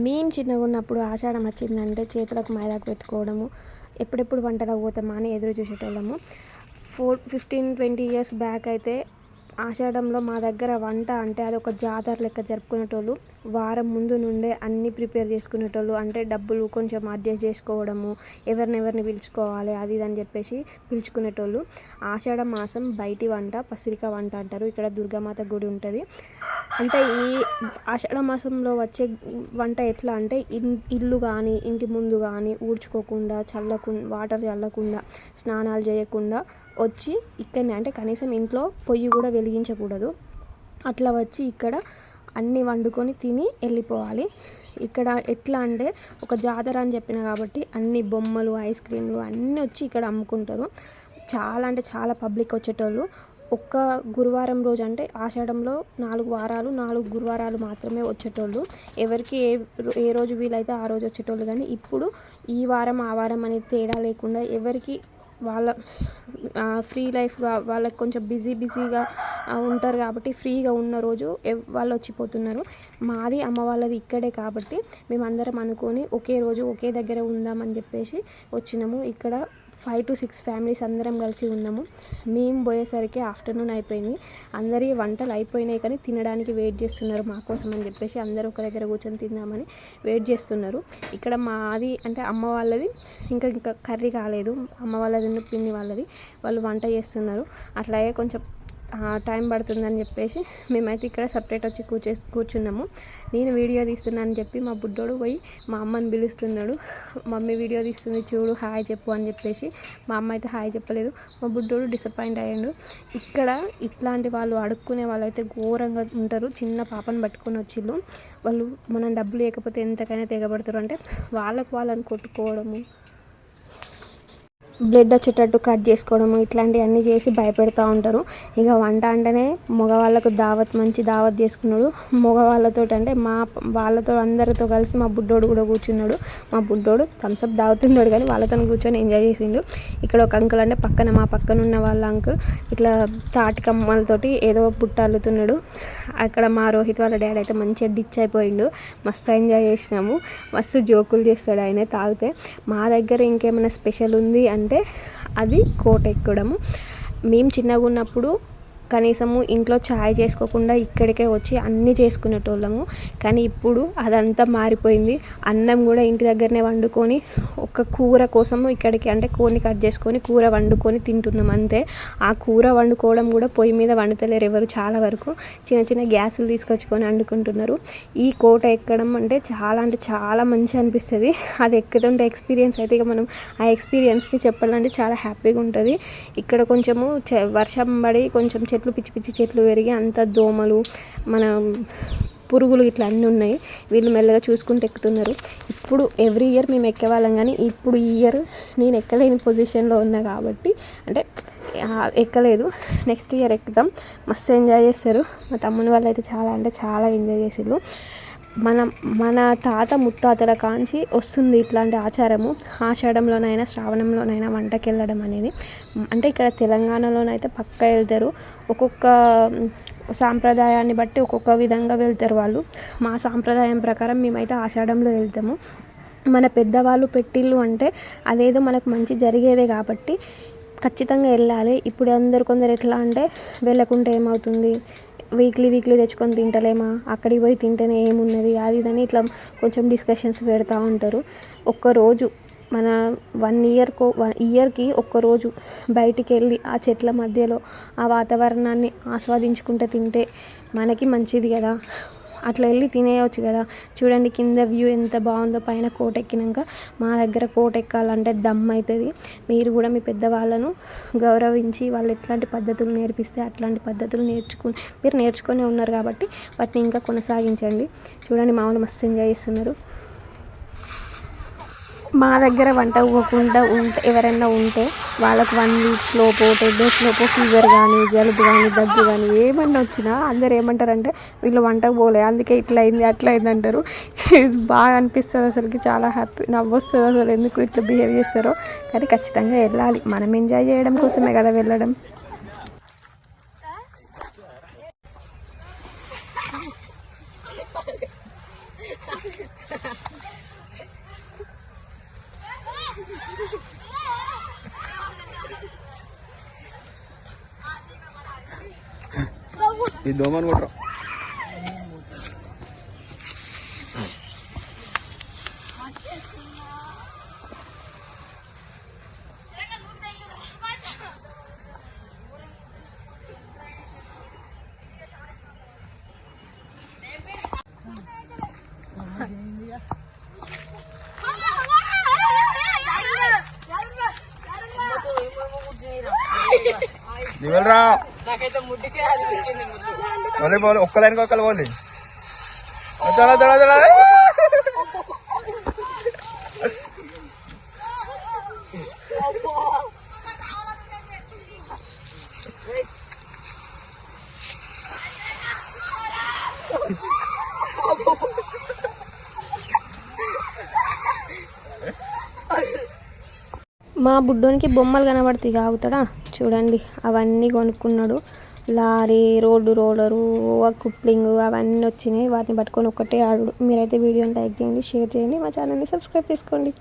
మేము చిన్నగా ఉన్నప్పుడు ఆషాఢం వచ్చిందంటే చేతులకు మైదాకు పెట్టుకోవడము, ఎప్పుడెప్పుడు వంటలకు పోతామా అని ఎదురు చూసేటోళ్ళము. 15-20 ఇయర్స్ బ్యాక్ అయితే ఆషాఢంలో మా దగ్గర వంట అంటే అదొక జాతర లెక్క జరుపుకునేటోళ్ళు. వారం ముందు నుండే అన్నీ ప్రిపేర్ చేసుకునేటోళ్ళు. అంటే డబ్బులు కొంచెం అడ్జస్ట్ చేసుకోవడము, ఎవరినెవరిని పిలుచుకోవాలి అది ఇది అని చెప్పేసి పిలుచుకునేటోళ్ళు. ఆషాఢ మాసం బయటి వంట పసిరిక వంట అంటారు. ఇక్కడ దుర్గామాత గుడి ఉంటుంది. అంటే ఈ ఆషాఢ మాసంలో వచ్చే వంట ఎట్లా అంటే ఇల్లు కానీ ఇంటి ముందు కానీ ఊడ్చుకోకుండా వాటర్ చల్లకుండా స్నానాలు చేయకుండా వచ్చి ఇక్కడనే అంటే కనీసం ఇంట్లో పొయ్యి కూడా వెలిగించకూడదు. అట్లా వచ్చి ఇక్కడ అన్నీ వండుకొని తిని వెళ్ళిపోవాలి. ఇక్కడ ఎట్లా అంటే ఒక జాతర అని చెప్పిన కాబట్టి అన్ని బొమ్మలు ఐస్ క్రీమ్లు అన్నీ వచ్చి ఇక్కడ అమ్ముకుంటారు. చాలా అంటే చాలా పబ్లిక్ వచ్చేటోళ్ళు. ఒక్క గురువారం రోజు అంటే ఆషాఢంలో 4 గురువారాలు మాత్రమే వచ్చేటోళ్ళు. ఎవరికి ఏ రోజు వీలైతే ఆ రోజు వచ్చేటోళ్ళు. కానీ ఇప్పుడు ఈ వారం ఆ వారం అనేది తేడా లేకుండా ఎవరికి వాళ్ళ ఫ్రీ లైఫ్గా వాళ్ళకి కొంచెం బిజీగా ఉంటారు కాబట్టి ఫ్రీగా ఉన్న రోజు వాళ్ళు వచ్చిపోతున్నారు. మాది అమ్మ వాళ్ళది ఇక్కడే కాబట్టి మేమందరం అనుకొని ఒకే రోజు ఒకే దగ్గర ఉందామని చెప్పేసి వచ్చినాము. ఇక్కడ 5 to 6 ఫ్యామిలీస్ అందరం కలిసి ఉన్నాము. మేము పోయేసరికి ఆఫ్టర్నూన్ అయిపోయింది. అందరి వంటలు అయిపోయినాయి కానీ తినడానికి వెయిట్ చేస్తున్నారు మా కోసం అని చెప్పేసి అందరూ ఒక దగ్గర కూర్చొని తిందామని వెయిట్ చేస్తున్నారు. ఇక్కడ మాది అంటే అమ్మ వాళ్ళది ఇంకా కర్రీ కాలేదు. అమ్మ వాళ్ళది పిన్ని వాళ్ళది వాళ్ళు వంట చేస్తున్నారు. అట్లాగే కొంచెం టైం పడుతుందని చెప్పేసి మేమైతే ఇక్కడ సపరేట్ వచ్చి కూర్చున్నాము. నేను వీడియో తీస్తున్నానని చెప్పి మా బుడ్డోడు పోయి మా అమ్మని పిలుస్తున్నాడు. మమ్మీ వీడియో తీస్తుంది చూడు హాయ్ చెప్పు అని చెప్పేసి. మా అమ్మ అయితే హాయ్ చెప్పలేదు. మా బుడ్డోడు డిసప్పాయింట్ అయ్యాడు. ఇక్కడ ఇట్లాంటి వాళ్ళు అడుక్కునే వాళ్ళైతే ఘోరంగా ఉంటారు. చిన్న పాపను పట్టుకొని వచ్చిళ్ళు. వాళ్ళు మనం డబ్బులు లేకపోతే ఎంతకైనా తెగబడతారు. అంటే వాళ్ళని కొట్టుకోవడము, బ్లడ్ వచ్చేటట్టు కట్ చేసుకోవడము ఇట్లాంటివన్నీ చేసి భయపెడతా ఉంటారు. ఇక వంట అంటేనే మగవాళ్ళకు మంచి దావత్ చేసుకున్నాడు. మగవాళ్ళతో అంటే వాళ్ళతో అందరితో కలిసి మా బుడ్డోడు కూడా కూర్చున్నాడు. మా బుడ్డోడు థమ్స్అప్ తాగుతున్నాడు కానీ వాళ్ళతో కూర్చొని ఎంజాయ్ చేసిండు. ఇక్కడ ఒక అంకుల్ అంటే మా పక్కన ఉన్న వాళ్ళ అంకుల్ ఇట్లా తాటి కమ్మలతోటి ఏదో పుట్టాలుతున్నాడు. అక్కడ మా రోహిత్ వాళ్ళ డాడీ అయితే మంచిగా డిచ్ అయిపోయిండు. మస్తు ఎంజాయ్ చేసినాము. మస్తు జోకులు చేస్తాడు ఆయన తాగితే. మా దగ్గర ఇంకేమైనా స్పెషల్ ఉంది అంటే అది కోట ఎక్కడము. మేము చిన్నగా ఉన్నప్పుడు కనీసము ఇంట్లో ఛాయ్ చేసుకోకుండా ఇక్కడికే వచ్చి అన్నీ చేసుకునేటోళ్ళము. కానీ ఇప్పుడు అదంతా మారిపోయింది. అన్నం కూడా ఇంటి దగ్గరనే వండుకొని ఒక కూర కోసము ఇక్కడికి అంటే కోడిని కట్ చేసుకొని కూర వండుకొని తింటున్నాం అంతే. ఆ కూర వండుకోవడం కూడా పొయ్యి మీద వండుతలేరు ఎవరు. చాలా వరకు చిన్న గ్యాసులు తీసుకొచ్చుకొని వండుకుంటున్నారు. ఈ కోట ఎక్కడం అంటే చాలా మంచి అనిపిస్తుంది. అది ఎక్కుతుంటే ఎక్స్పీరియన్స్ అయితే ఇక మనం ఆ ఎక్స్పీరియన్స్ని చెప్పాలంటే చాలా హ్యాపీగా ఉంటుంది. ఇక్కడ కొంచెము వర్షం పడి కొంచెం చెట్లు పిచ్చి చెట్లు పెరిగి అంత దోమలు మన పురుగులు ఇట్లా అన్నీ ఉన్నాయి. వీళ్ళు మెల్లగా చూసుకుంటూ ఎక్కుతున్నారు. ఇప్పుడు ఎవ్రీ ఇయర్ మేము ఎక్కేవాళ్ళం కానీ ఇప్పుడు ఈ ఇయర్ నేను ఎక్కలేని పొజిషన్లో ఉన్నా కాబట్టి అంటే ఎక్కలేదు. నెక్స్ట్ ఇయర్ ఎక్కుతాం. మస్తు ఎంజాయ్ చేస్తారు. మా తమ్ముని వాళ్ళు అయితే చాలా ఎంజాయ్ చేసిళ్ళు. మన తాత ముత్తాతల కాంచి వస్తుంది ఇట్లాంటి ఆచారము. ఆషాఢంలోనైనా శ్రావణంలోనైనా వంటకి వెళ్ళడం అనేది. అంటే ఇక్కడ తెలంగాణలోనైతే పక్కా వెళ్తారు. ఒక్కొక్క సాంప్రదాయాన్ని బట్టి ఒక్కొక్క విధంగా వెళ్తారు వాళ్ళు. మా సాంప్రదాయం ప్రకారం మేమైతే ఆషాఢంలో వెళ్తాము. మన పెద్దవాళ్ళు పెట్టిళ్ళు అంటే అదేదో మనకు మంచి జరిగేదే కాబట్టి ఖచ్చితంగా వెళ్ళాలి. ఇప్పుడు కొందరు ఎట్లా అంటే వెళ్ళకుంటే ఏమవుతుంది, వీక్లీ వీక్లీ తింటలేమా, అక్కడికి పోయి తింటేనే ఏమున్నది అది ఇదని ఇట్లా కొంచెం డిస్కషన్స్ పెడతా ఉంటారు. ఒక్కరోజు మన 1 ఇయర్కి ఒక్కరోజు బయటికి వెళ్ళి ఆ చెట్ల మధ్యలో ఆ వాతావరణాన్ని ఆస్వాదించుకుంటూ తింటే మనకి మంచిది కదా. అట్లా వెళ్ళి తినేయవచ్చు కదా. చూడండి కింద వ్యూ ఎంత బాగుందో. పైన కోట ఎక్కినాక మా దగ్గర కోట ఎక్కాలంటే దమ్ అవుతుంది. మీరు కూడా మీ పెద్దవాళ్ళను గౌరవించి వాళ్ళు ఎట్లాంటి పద్ధతులు నేర్పిస్తే అట్లాంటి పద్ధతులు మీరు నేర్చుకొని ఉన్నారు కాబట్టి వాటిని ఇంకా కొనసాగించండి. చూడండి మా వాళ్ళు మస్తు ఎంజాయ్ చేస్తున్నారు. మా దగ్గర వంట ఇవ్వకుండా ఎవరైనా ఉంటే వాళ్ళకు 1 వీక్ లోపు 10 days లోపు ఫీవర్ కానీ జలుబు కానీ దగ్గు కానీ ఏమన్నా వచ్చినా అందరు ఏమంటారంటే వీళ్ళు వంటకు పోలే అందుకే ఇట్లా అయింది అట్లా అయింది అంటారు. బాగా అనిపిస్తుంది అసలుకి. చాలా హ్యాపీ నవ్వొస్తుంది అసలు ఎందుకు ఇట్లా బిహేవ్ చేస్తారో. కానీ ఖచ్చితంగా వెళ్ళాలి. మనం ఎంజాయ్ చేయడం కోసమే కదా వెళ్ళడం. ఈ దోమను కొట్టరు. దివెల్రా మళ్ళీ పోలే ఒక్క లైన్కి ఒక్కరు పోలే. మా బుడ్డోనికి బొమ్మలు కనబడతాయి ఆగుతాడా చూడండి. అవన్నీ కొనుక్కున్నాడు. లారీ, రోడ్డు రోలరు, కుప్లింగ్ అవన్నీ వచ్చినాయి. వాటిని పట్టుకొని ఒక్కటే ఆడు. మీరైతే వీడియోని లైక్ చేయండి, షేర్ చేయండి, మా ఛానల్ని సబ్స్క్రైబ్ చేసుకోండి.